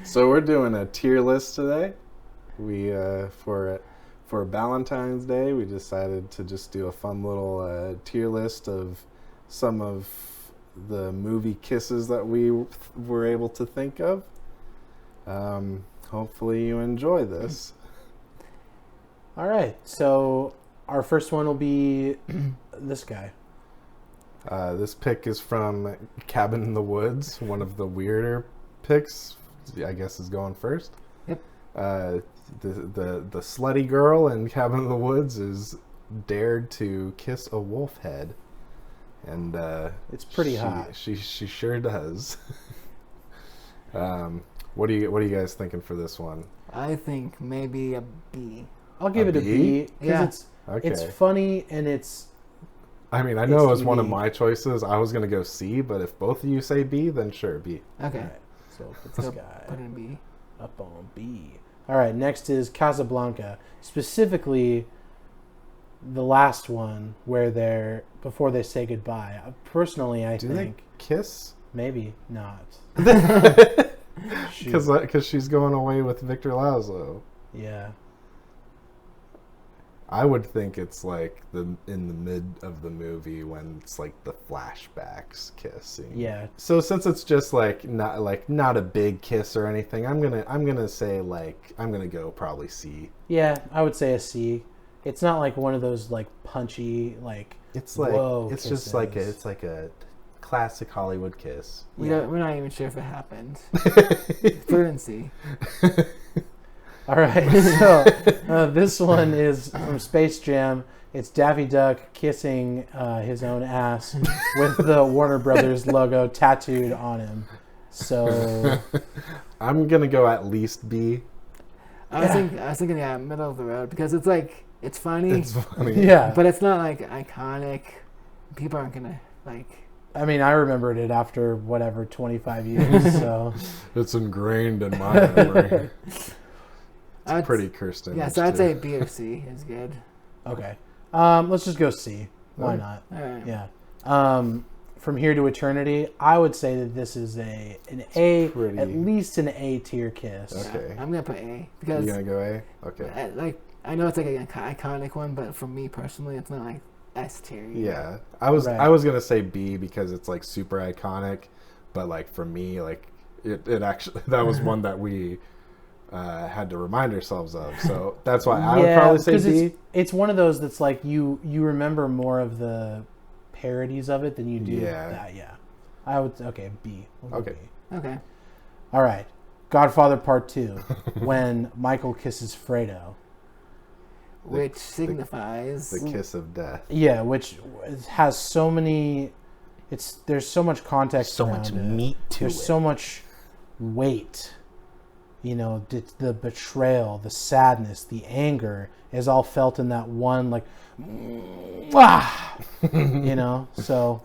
So we're doing a tier list today. We for Valentine's Day, we decided to just do a fun little tier list of some of the movie kisses that we were able to think of. Hopefully you enjoy this. All right, so our first one will be this guy. This pick is from Cabin in the Woods, one of the weirder picks. I guess is going first. Yep. The slutty girl in Cabin in the Woods is dared to kiss a wolf head, and it's pretty hot. She sure does. What are you guys thinking for this one? I think maybe a B. I'll give it a B because it's funny and it's. I mean, I know it was one of my choices. I was gonna go C, but if both of you say B, then sure, B. Okay. Right, so put this guy Put in B. up on B. All right, next is Casablanca. Specifically, the last one where they're before they say goodbye. Personally, I Do think they kiss? maybe not. Because she's going away with Victor Laszlo. Yeah. I would think it's like in the mid of the movie when it's like the flashbacks kissing. Yeah. So since it's just not a big kiss or anything, I'm gonna say I'm gonna go probably C. Yeah, I would say a C. It's not like one of those like punchy It's whoa it's kisses. just like a classic Hollywood kiss. We're not even sure if it happened. Put it in C. All right, so this one is from Space Jam. It's Daffy Duck kissing his own ass with the Warner Brothers logo tattooed on him. So I'm gonna go at least B. I was thinking, middle of the road because it's funny. It's funny. yeah, But it's not like iconic. People aren't gonna like. I mean, I remembered it after 25 years. So It's ingrained in my memory. It's pretty Kirsten. Yeah, so I'd say B or C is good. okay, let's just go C. Why Okay. not? All right. Yeah. From Here to Eternity, I would say that this is an A, pretty- at least an A tier kiss. Okay. I'm gonna put A because You gonna go A? Okay. I know it's like an iconic one, but for me personally, it's not like S tier. Yeah, I was gonna say B because it's like super iconic, but like for me, like it actually that was one that we had to remind ourselves of. So that's why I would probably say B. It's one of those that's like you remember more of the parodies of it than you do. Yeah. That, yeah. I would B. We'll go Okay. B. Okay. All right. Godfather Part 2 when Michael kisses Fredo. Which signifies the kiss of death. Yeah, which has so many. There's so much context. So around much it. meat to There's it. so much weight. You know, the betrayal, the sadness, the anger is all felt in that one, like, you know. So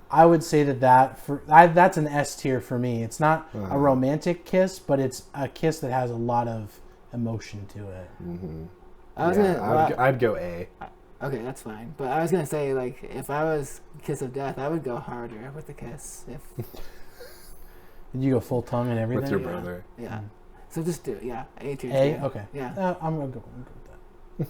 I would say that's an S tier for me. It's not a romantic kiss, but it's a kiss that has a lot of emotion to it. Mm-hmm. I'd go A. Okay, that's fine. But I was gonna say, like, if I was kiss of death, I would go harder with the kiss. Did you go full tongue and everything? With your brother. Yeah. So just do it. Yeah. A tier. A? Okay. Yeah. I'm gonna go with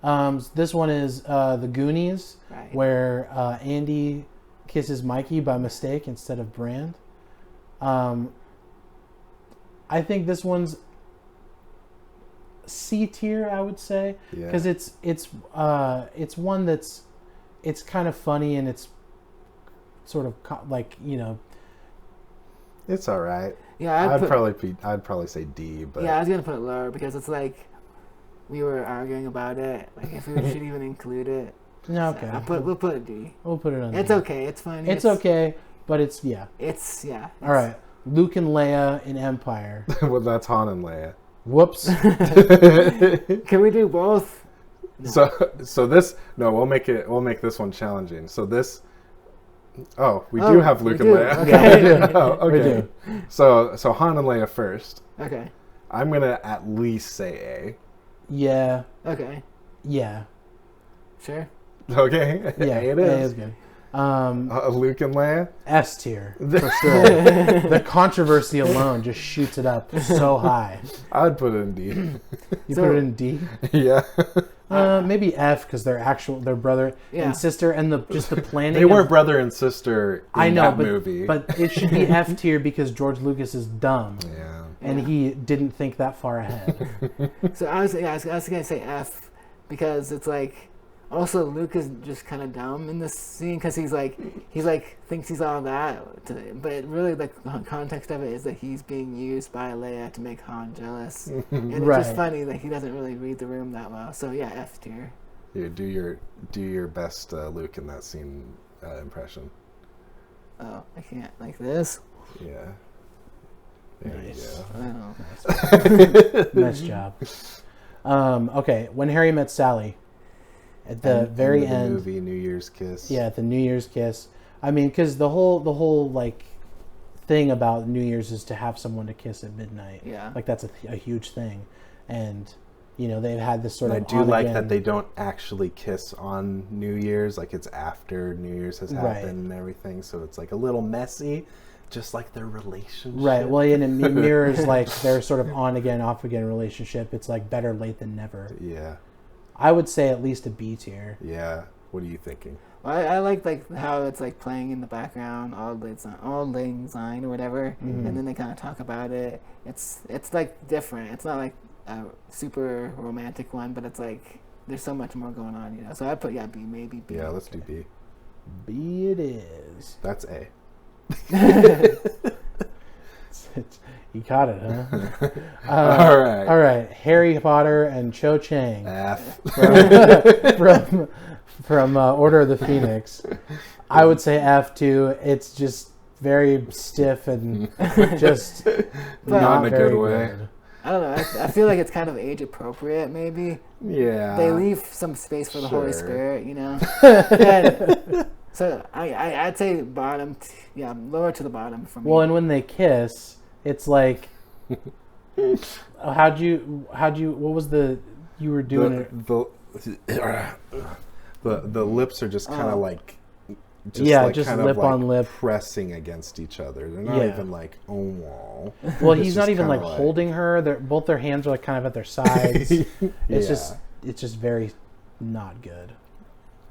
that. This one is The Goonies, Right. where Andy kisses Mikey by mistake instead of Brand. I think this one's C tier, I would say, because it's one that's it's kind of funny and it's sort of like, you know. It's all right. Yeah, I'd probably say D, but yeah, I was gonna put it lower because it's like we were arguing about it, like if we should even include it. No, okay. So we'll put a D. We'll put it on. It's D. okay. It's fine. It's okay, but it's All right. Luke and Leia in Empire. well, that's Han and Leia. Whoops. Can we do both? No. So this we'll make this one challenging. So this we do have Luke and Leia. Okay. Yeah, we do. Oh, okay. We do. So Han and Leia first. Okay. I'm gonna at least say Yeah. Okay. Yeah. Sure. A. Okay. Yeah. A it A is. is good. Luke and Leia? S tier, for sure. The controversy alone just shoots it up so high. I would put it in D. You put it in D? Yeah. Maybe F because their brother and sister, and the planning. They were brother and sister in that movie. But it should be F tier because George Lucas is dumb. Yeah. And he didn't think that far ahead. So I was gonna say F because it's like also Luke is just kind of dumb in this scene because he's like thinks he's all that, but really the context of it is that he's being used by Leia to make Han jealous, and it's just funny that he doesn't really read the room that well. So yeah, F tier. Here, do your best Luke in that scene impression. Oh, I can't like this. Yeah. There Nice. you go. Nice job. Okay, when Harry met Sally, at the very end, movie New Year's Kiss. Yeah, at the New Year's kiss. I mean, because the whole like thing about New Year's is to have someone to kiss at midnight. Yeah, like that's a huge thing, and they've had this sort of. I do like that they don't actually kiss on New Year's, like it's after New Year's has happened and everything, so it's like a little messy. Just like their relationship. Right. Well, and it mirrors like their sort of on again, off again relationship. It's like better late than never. Yeah. I would say at least a B tier. Yeah. What are you thinking? Well, I like how it's like playing in the background, Auld Lang Syne or whatever, and then they kind of talk about it. It's like different. It's not like a super romantic one, but it's like there's so much more going on, So I put B, maybe B. Yeah, let's do B. B it is. That's A. You caught it, huh? All right. Harry Potter and Cho Chang F from Order of the Phoenix. I would say F too. It's just very stiff and just not in a very good way. good. I don't know. I feel like it's kind of age appropriate, maybe. Yeah. They leave some space for the Holy Spirit, So I'd say bottom, lower to the bottom for me. Well, and when they kiss, it's like, what was you were doing it? The lips are just kind of like, just kind lip of like on lip, pressing against each other. They're not even like, oh, wow. Well, he's not even like holding her. Both their hands are like kind of at their sides. It's just very not good.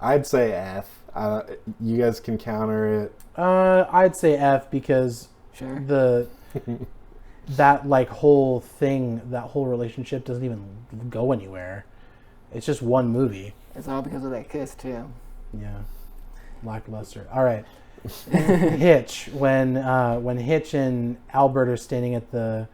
I'd say F. You guys can counter it. I'd say F because that like whole thing, that whole relationship doesn't even go anywhere. It's just one movie. It's all because of that kiss too. Yeah, lackluster. All right, Hitch. When Hitch and Albert are standing at the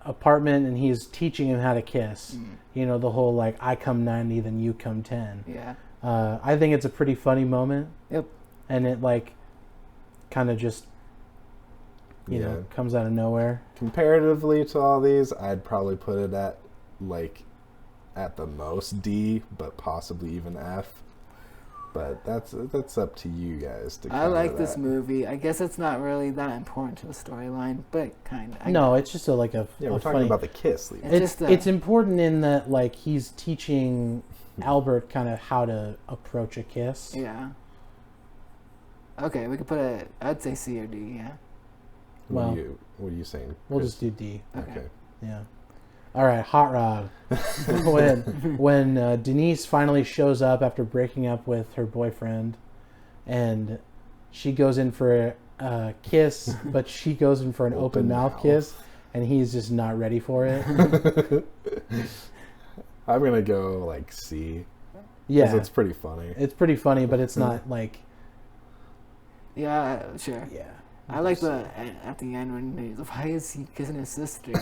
apartment and he's teaching him how to kiss. The whole like I come 90, then you come 10. Yeah. I think it's a pretty funny moment. Yep. And it like kind of just comes out of nowhere. Comparatively to all these, I'd probably put it at the most D, but possibly even F. But that's up to you guys to. I like this movie. I guess it's not really that important to the storyline, but kind of. No, it's just we're talking about the kiss. It's important in that like he's teaching Albert kind of how to approach a kiss. Yeah. Okay, we could put it. I'd say C or D. Yeah. What are you saying, Chris? We'll just do D. Okay. Yeah. All right, Hot Rod. when Denise finally shows up after breaking up with her boyfriend, and she goes in for a kiss, but she goes in for an open mouth kiss, and he's just not ready for it. I'm gonna go like C. Yeah, because it's pretty funny. It's pretty funny, but it's not like. Yeah, sure. Yeah. I like at the end when why is he kissing his sister?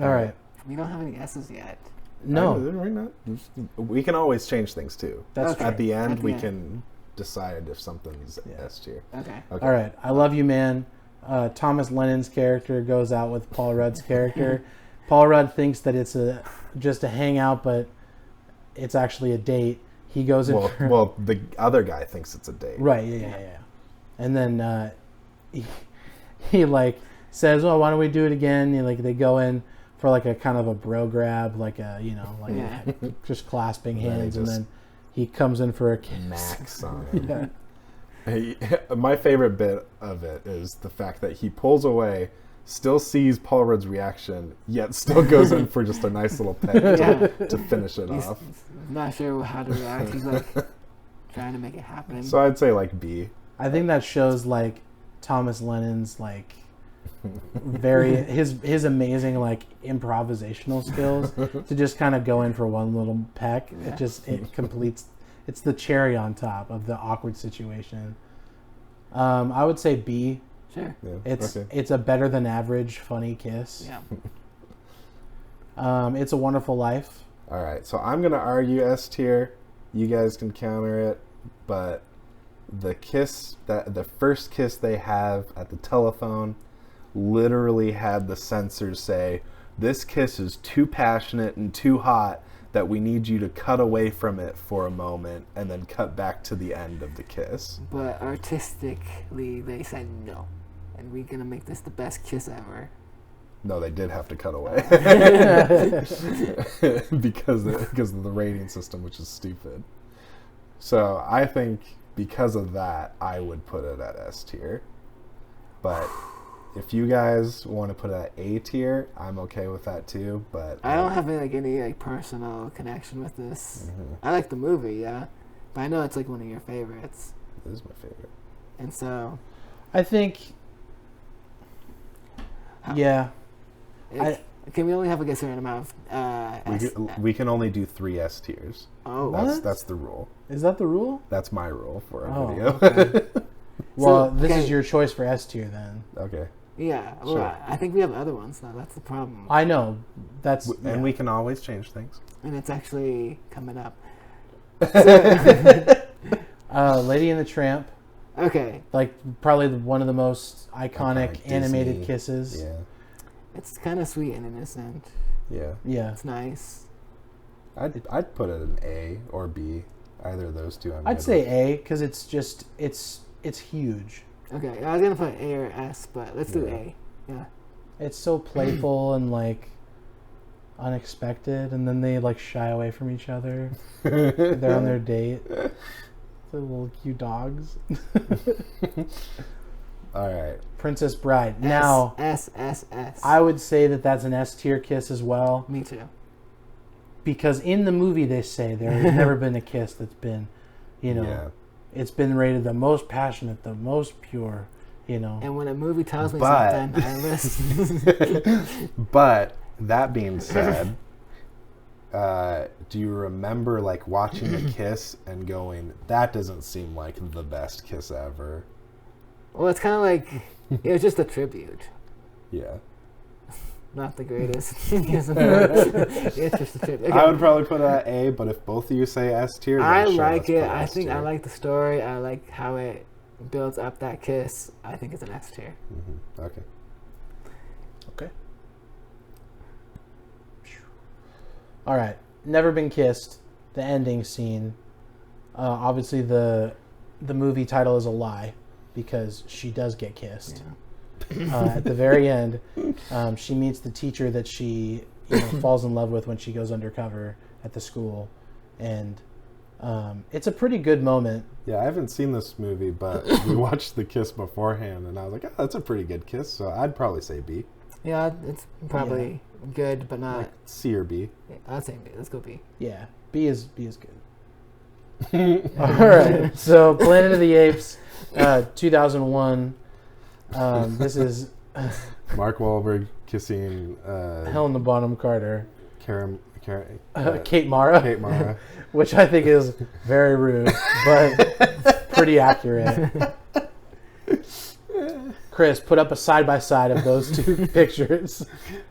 All right. We don't have any S's yet. No. We can always change things too. That's true. At the end, we can decide if something's S tier. Okay. All right. I Love You, Man. Thomas Lennon's character goes out with Paul Rudd's character. Paul Rudd thinks that it's just a hangout, but it's actually a date. He goes in. Well, the other guy thinks it's a date. Right. Yeah. And then he like says, "Oh, why don't we do it again?" And, like they go in for like a kind of a bro grab, like a like Yeah. just clasping And then he hands, and just- then he comes in for a kiss. Max on him. Yeah. My favorite bit of it is the fact that he pulls away, still sees Paul Rudd's reaction, yet still goes in for just a nice little peck Yeah. to finish it He's off. not sure how to react. He's like trying to make it happen. So I'd say like B. I think that shows like Thomas Lennon's like his amazing like improvisational skills to just kind of go in for one little peck. Yeah. It completes. It's the cherry on top of the awkward situation. I would say B. Sure. Yeah. It's okay. it's a better than average funny kiss. Yeah. It's a Wonderful Life. All right. So I'm gonna argue S tier. You guys can counter it, but the first kiss they have at the telephone literally had the censors say, "This kiss is too passionate and too hot that we need you to cut away from it for a moment and then cut back to the end of the kiss." But artistically, they said no, and we're gonna make this the best kiss ever. No, they did have to cut away because of the rating system, which is stupid. So I think because of that, I would put it at S tier. But if you guys want to put it at A tier, I'm okay with that too. But I don't have any personal connection with this. Mhm. I like the movie, yeah, but I know it's like one of your favorites, It is my favorite. and so I think. Yeah. can we only have a certain amount of We can only do 3 S tiers. Oh, What? That's the rule. Is that the rule? That's my rule for our Oh, video. okay. Well, So, this okay. is your choice for S tier then. Okay. yeah. Well, Sure. I think we have other ones now. That's the problem, I know. That's And yeah. we can always change things. and it's actually coming up. Lady and the Tramp, Okay, like probably one of the most iconic Iconic animated Disney. kisses. Yeah. it's kind of sweet and innocent. Yeah. Yeah. It's nice. I'd put it an A or B. Either of those two. I'd say A because it's just it's huge. Okay, I was gonna put A or S, but let's do Yeah. A. Yeah. It's so playful and like unexpected, and then they like shy away from each other. They're on their date. The little cute dogs. All right. Princess Bride. Now, S. I would say that that's an S tier kiss as well, Me too. because in the movie they say there has never been a kiss that's been, Yeah. it's been rated the most passionate, the most pure, And when a movie tells me But- something, I listen. But that being said, do you remember like watching a kiss and going, "That doesn't seem like the best kiss ever"? Well, it's kind of like it was just a tribute, Yeah. not the greatest. It's just a tribute. I would probably put it at A, but if both of you say S tier, then I sure, like let's it. put I S think I tier. like the story. I like how it builds up that kiss. I think it's an S tier. Mhm. Okay. Okay. All right. Never Been Kissed. The ending scene. Obviously, the movie title is a lie because she does get kissed. At the very end, she meets the teacher that she falls in love with when she goes undercover at the school, and it's a pretty good moment. Yeah, I haven't seen this movie, but we watched the kiss beforehand, and I was like, "Oh, that's a pretty good kiss." So I'd probably say B, Yeah, it's probably good, but not. like C or B. I'd say B. Let's go B. Yeah, B is good. All right, so Planet of the Apes, 2001. This is Mark Wahlberg kissing Helena Bonham Carter, Kate Mara, Kate Mara. which I think is very rude, but pretty accurate. Chris, put up a side by side of those two pictures.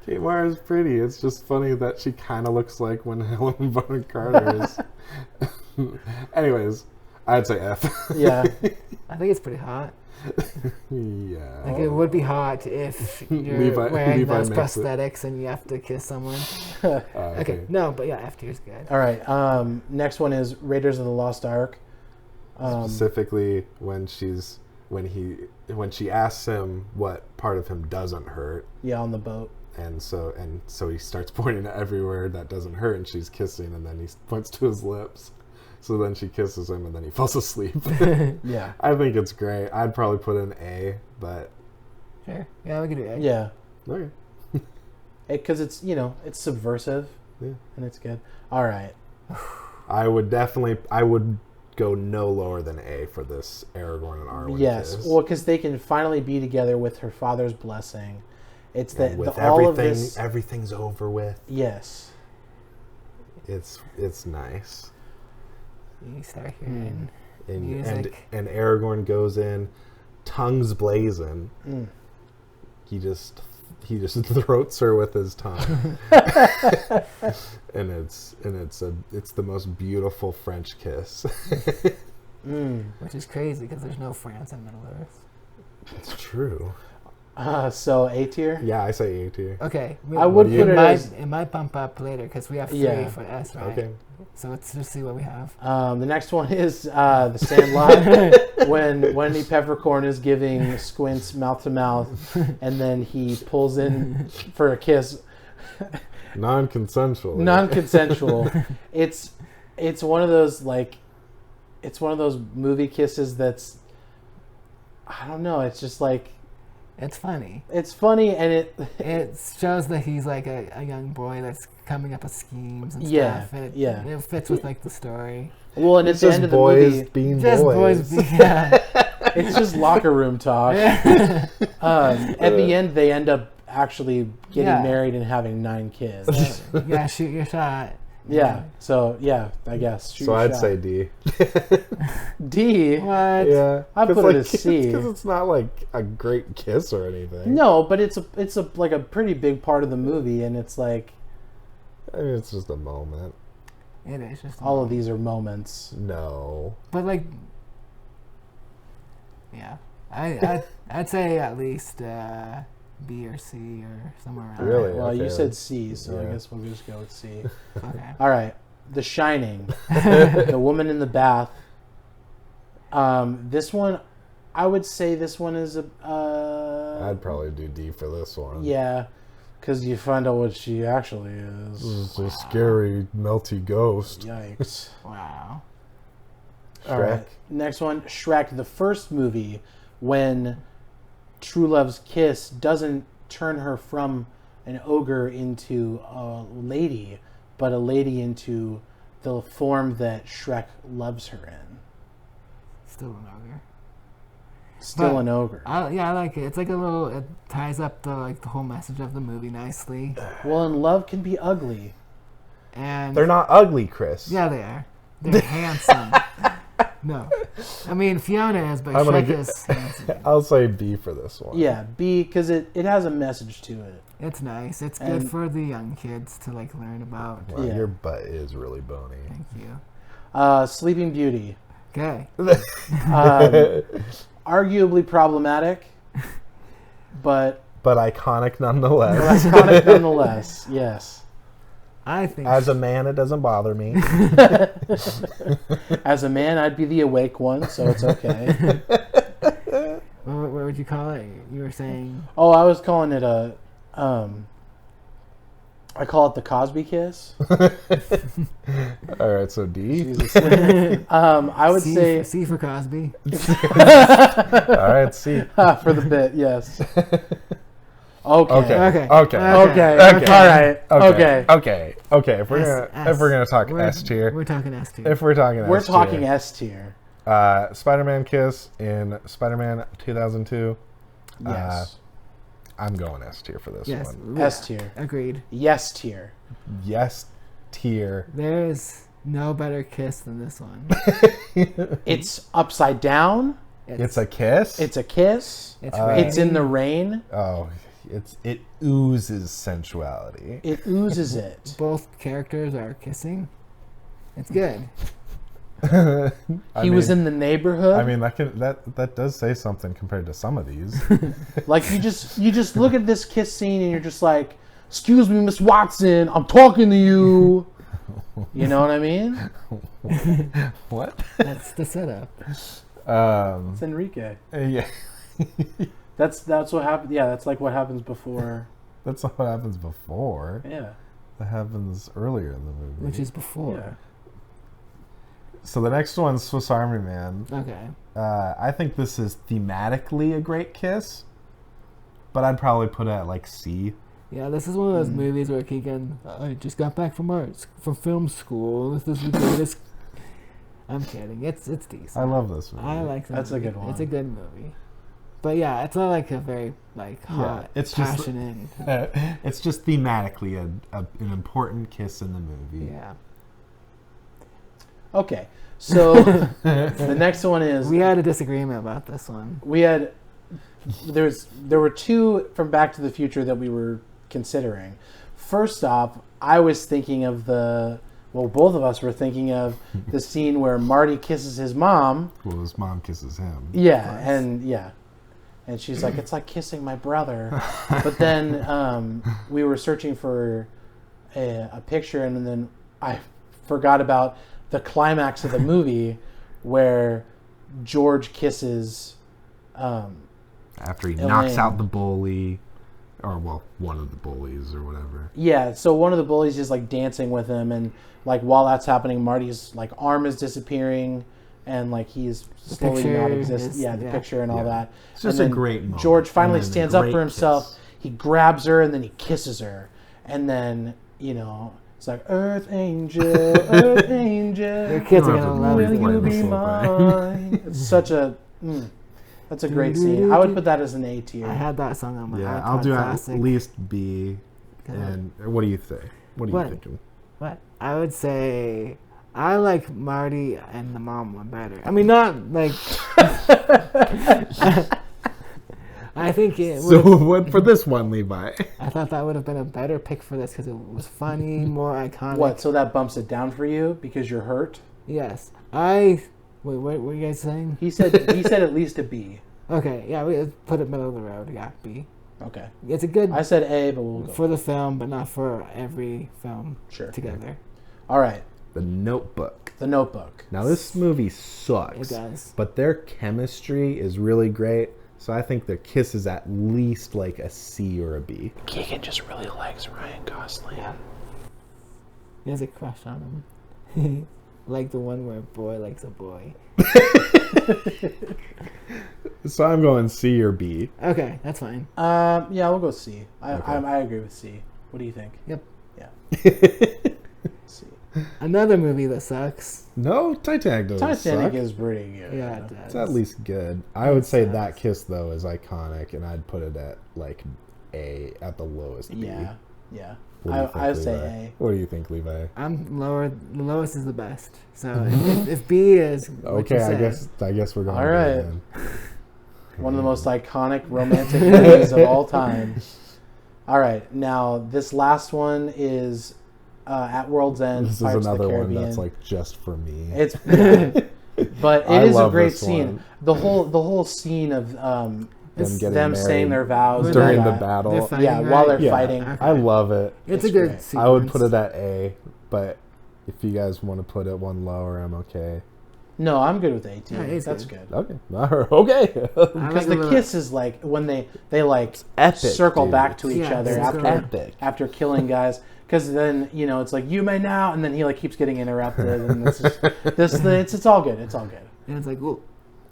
Kate Mara's pretty. It's just funny that she kind of looks like when Helen Bonham Carter is. Anyways, I'd say F. Yeah, I think it's pretty hot. Yeah. Like it would be hot if you're Levi wearing those makes it. prosthetics and you have to kiss someone. Okay. Okay, no, but yeah, F tier is good. all right. Next one is Raiders of the Lost Ark. Specifically, when she asks him what part of him doesn't hurt, Yeah, on the boat. and so he starts pointing to everywhere that doesn't hurt, and she's kissing, and then he points to his lips. So then she kisses him, and then he falls asleep. Yeah. I think it's great. I'd probably put an A, but Sure. Yeah, we can do A. Yeah. okay. Because it's, it's subversive. Yeah. And it's good. All right. I would go no lower than A for this Aragorn and Arwen Yes. kiss. Well, because they can finally be together with her father's blessing. It's that with all of everything, this. everything's over with. Yes. It's nice. You start hearing And music. and Aragorn goes in, tongues blazing. Mm. He just throats her with his tongue. and it's the most beautiful French kiss. Which is crazy because there's no France in Middle Earth. It's true. So A tier? Yeah, I say A tier. Okay. I would put it as... It might bump up later because we have 3 Yeah. for S, right? Okay. So let's just see what we have. The next one is The Sandlot, when Wendy Peppercorn is giving Squints mouth to mouth, and then he pulls in for a kiss. Non-consensual. Non-consensual. It's one of those movie kisses that's, I don't know. It's just like, It's funny. it's funny, and It shows that he's like a young boy that's coming up with schemes and Yeah, stuff. And yeah. It fits with like the story. well, and at the end of the boys movie, being Just boys. yeah. it's just locker room talk. At the end, they end up actually getting Yeah. married and having 9 kids. Yeah, shoot your shot. Yeah. So yeah, I guess. Shoot So your I'd shot. say D. D. What? Yeah, I'd put it as C. because it's not like a great kiss or anything. No, but it's like a pretty big part of the movie, and it's like I mean, it's just a moment. It is just all of these are moments. No. But like, yeah, I'd say at least B or C or somewhere around. Really? Well, you Okay. said C, so I Yeah. guess we'll just go with C. there. Okay. All right, The Shining, The Woman in the Bath. This one, I would say this one is a. I'd probably do D for this one. Yeah, because you find out what she actually is. This is a scary, melty ghost. Yikes. Wow. All Shrek. right. Next one, Shrek, the first movie, when True Love's kiss doesn't turn her from an ogre into a lady, but a lady into the form that Shrek loves her in. Still an ogre. Still But an ogre. I like it. It's like a little. It ties up the whole message of the movie nicely. Well, and love can be ugly. And They're not ugly, Chris. yeah, they are. They're handsome. No, I mean Fiona is, but I'm gonna Shrek get- is handsome. I'll say B for this one. Yeah, B, because it has a message to it. It's nice. It's good And- for the young kids to like learn about. Wow, Yeah. Your butt is really bony. Thank you. Sleeping Beauty. Okay. Arguably problematic, but But iconic nonetheless. iconic nonetheless. Yes. I think As a man, it doesn't bother me. As a man, I'd be the awake one, so it's okay. what would you call it? You were saying Oh, I was calling it a. I call it the Cosby kiss. All right, so D. Jesus. I would say C for Cosby. All right, C. for the bit. Yes. Okay. Okay. Okay. Okay. All right. Okay. Okay. If we're S, gonna if we're gonna talk We're- S tier, We're talking S tier. if we're talking We're S tier, talking S tier. Spider-Man kiss in Spider-Man 2002. Yes. I'm going S tier for this Yes. one. yeah, S tier. Agreed. Yes tier. Yes tier. There is no better kiss than this one. It's upside down. It's a kiss. It's a kiss. It's It's in raining. the rain. Oh, it oozes sensuality. It oozes it. Both characters are kissing. It's good. He was in the neighborhood. I mean, that does say something compared to some of these. Like you just look at this kiss scene and you're just like, "Excuse me, Miss Watson, I'm talking to you." You know what I mean? What? That's the setup. It's Enrique. Yeah. That's what happened. Yeah, that's like what happens before That's not what happens before. Yeah. That happens earlier in the movie. Which is before. Yeah. So the next one's Swiss Army Man. Okay. I think this is thematically a great kiss, but I'd probably put it at like C. Yeah, this is one of those movies where Keegan, I just got back from film school. This is the greatest. I'm kidding. It's decent. I love this movie. I like that. That's movie. a good one. It's a good movie. But yeah, it's not like a very like hot, it's just- passionate. It's just thematically an important kiss in the movie. Yeah. Okay. So the next one is We had a disagreement about this one. there were two from Back to the Future that we were considering. First off, I was thinking of both of us were thinking of the scene where Marty kisses his mom. Well, his mom kisses him. Yeah, and she's like, it's like kissing my brother. But then we were searching for a picture, and then I forgot about the climax of the movie where George kisses After he Elaine. knocks out the bully, or well, one of the bullies or whatever. Yeah, so one of the bullies is like dancing with him, and like while that's happening, Marty's like arm is disappearing, and like he's slowly picture not exist. is- Yeah, the yeah. picture and all Yeah. that. It's just And a then great moment. George finally And then a stands up great for himself. kiss. He grabs her and then he kisses her, and then it's like Earth Angel, Earth Angel. Your kids are I'll gonna have love to Will it. you replay be this whole thing. mine? It's such a. That's a great scene. I would put that as an A tier. I had that song on my Yeah, iPod I'll do Classic. at least B. God. And what do you think? What are you What? thinking? What? I would say I like Marty and the mom one better. I mean, not like. I think it So would. what for this one, Levi? I thought that would have been a better pick for this because it was funny, more iconic. What? So that bumps it down for you because you're hurt? Yes. Wait. What were you guys saying? He said at least a B. Okay. Yeah. We put it middle of the road. Yeah. B. Okay. It's a good I said A, but we'll go. for the film, but not for every film Sure. together. All right. The Notebook. The Notebook. Now this movie sucks. It does. But their chemistry is really great. So I think their kiss is at least like a C or a B. Keegan just really likes Ryan Gosling. He has a crush on him. Like the one where a boy likes a boy. So I'm going C or B. Okay, that's fine. Yeah, we'll go C. Okay. I agree with C. What do you think? Yep. Yeah. C. Another movie that sucks. No, Titanic doesn't Titanic suck. is pretty good. Yeah, it does. It's at least good. I would say sucks. that kiss though is iconic, and I'd put it at like A at the lowest B. Yeah. Yeah. What do you think, I would say Levi? A. What do you think, Levi? I'm lower. The lowest is the best. So if B is what Okay, you I said, guess we're going. All B right. then. One of the most iconic romantic movies of all time. All right, now this last one is At World's End. This is Pirates of the another one Caribbean. that's like just for me. It's, but it I is a love great this scene. one. The whole scene of getting them saying married their vows and during all the that. they're battle. fighting, Yeah, right? while they're Yeah, fighting. I love it. It's It's a good great. sequence. I would put it at A, but if you guys want to put it one lower, I'm okay. No, I'm good with A tier. Yeah, A's That's good. good. Okay. Okay. Because the kiss is like when they like epic, circle dude. back to each Yeah, other it's after epic. after killing guys. Because then it's like you may now, and then he like keeps getting interrupted, and it's all good. It's all good. And it's like, ooh,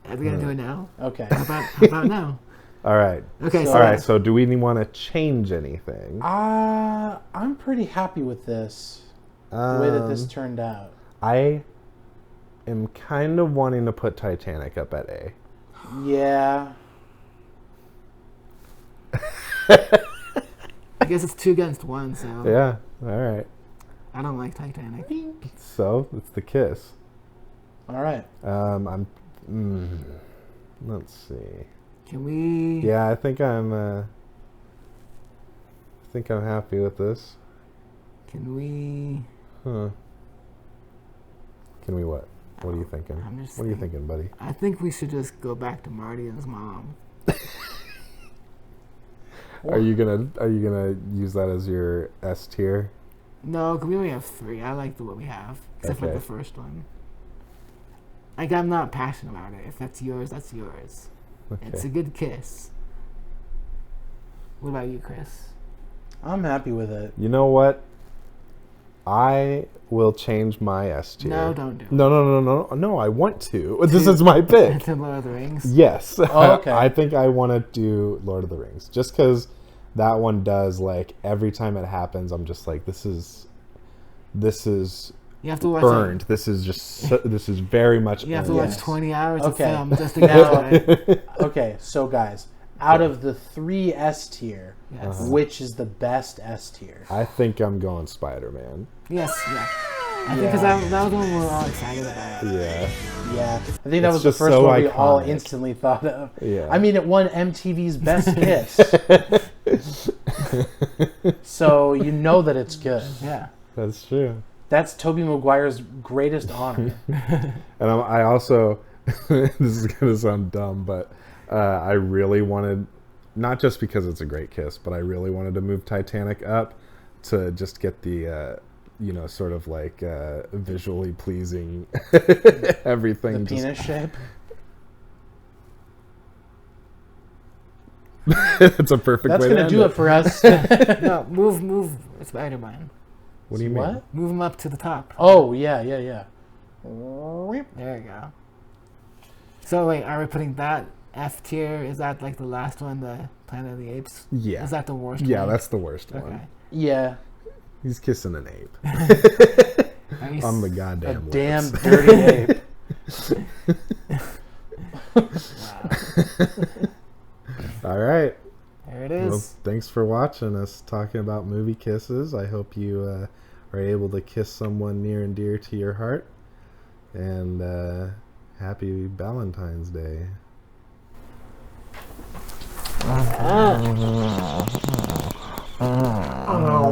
are we gonna do it now? Okay. How about now? All right. Okay, So- so All right. So do we want to change anything? I'm pretty happy with this. The way that this turned out. I am kind of wanting to put Titanic up at A. Yeah. I guess it's 2 against 1. So Yeah. All right. I don't like Titanic. So it's the kiss. All right. Let's see. Can we? Yeah, I think I'm happy with this. Can we? Huh. Can we what? What are you thinking? I'm just What are you thinking. thinking, buddy? I think we should just go back to Marty and his mom. Are you gonna use that as your S tier? No, 'cause we only have 3. I like what we have, except for Okay. the first one. Like I'm not passionate about it. If that's yours, that's yours. Okay. It's a good kiss. What about you, Chris? I'm happy with it. You know what? I will change my S tier. No, don't do it. No, I want to. This is my pick. To Lord of the Rings. Yes. Oh, okay. I think I want to do Lord of the Rings. Just because that one does, like, every time it happens, I'm just like, this is You have to watch earned. This is just, this is very much You have to earned. watch Yes. 20 hours of Okay. film just to get to it. Okay, so guys, out of the 3 S tier, Yes. which is the best S tier? I think I'm going Spider-Man. Yes, yeah. I think because that was one we were all excited about. Yeah. Yeah, I think that It's was the just first so one we all iconic. instantly thought of. Yeah. I mean, it won MTV's Best Kiss, so you know that it's good. Yeah. That's true. That's Tobey Maguire's greatest honor. And I also, this is going to sound dumb, but I really wanted, not just because it's a great kiss, but I really wanted to move Titanic up to just get the, sort of like visually pleasing everything. The penis shape. It's a perfect That's way to gonna end do it. it for us. No, move Spider-Man. What do you mean? What? Move him up to the top. Oh yeah. There you go. So wait, are we putting that F tier? Is that like the last one, the Planet of the Apes? Yeah. Is that the worst Yeah, one? that's the worst Okay. one. Yeah. He's kissing an ape Are you on the A goddamn damn lips. dirty ape. All right. There it Well, is. thanks for watching us talking about movie kisses. I hope you are able to kiss someone near and dear to your heart. And happy Valentine's Day. Ah.